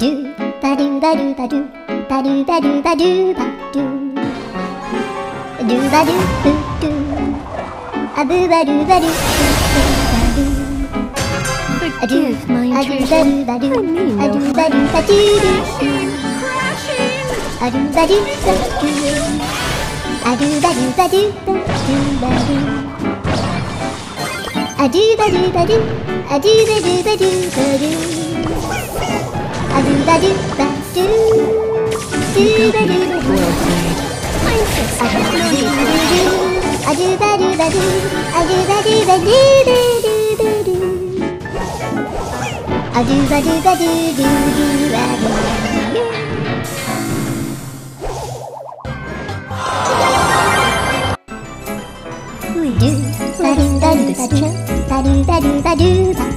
do ba do ba do ba do ba do ba do ba do ba do do ba do do do a boo ba do ba do ba do. Forgive my intrusion. I mean no harm. Please, let's end this chat.